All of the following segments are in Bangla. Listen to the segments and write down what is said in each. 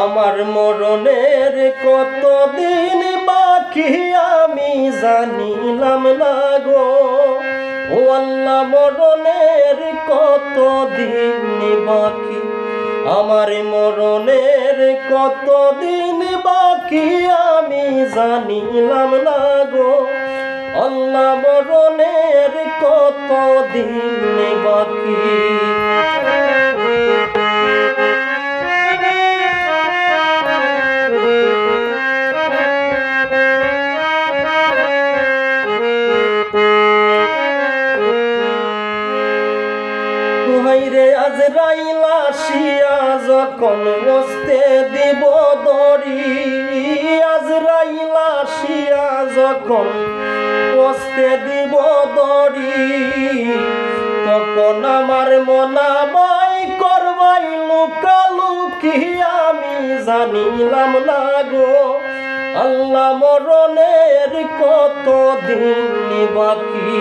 আমার মরণের কতদিন বাকি আমি জানিলাম না গো। ও আল্লাহ, মরণের কতদিন বাকি, আমার মরণের কতদিন বাকি আমি জানিলাম না গো। আল্লাহ, মরণের কতদিন বাকি। হায়রে আজরাইল আসিয়া যখন বসতে দিব দড়ি, আজরাইল আসিয়া যখন বসতে দিব দড়ি, তখন আমার মনা বাই করবাই লুকালুকি আমি জানিলাম না গো। আল্লাহ, মরণের কতদিন বাকি।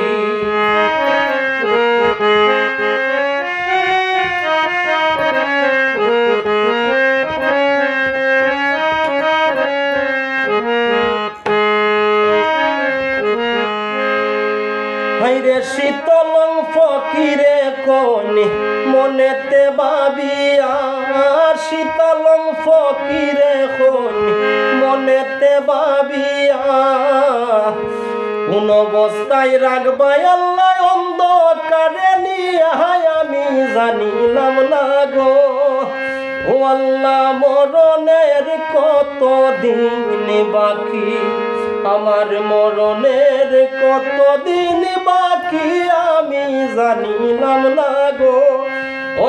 হায়রে শীতলং ফকিরে কোনি মনেতে ভাবিয়া, শীতলং ফকিরে কোনি মনেতে ভাবিয়া, কোন অবস্থায় রাখবাই আল্লাহ অন্ধকারে নিয়া আমি জানিলাম না গো। ও আল্লাহ, মরণের কতদিন বাকি, আমার মরণের কতদিন বাকি আমি জানিলাম না গো।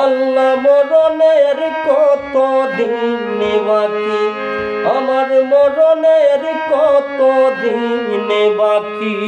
আল্লাহ, মরণের কতদিন বাকি, আমার মরণের কতদিন বাকি।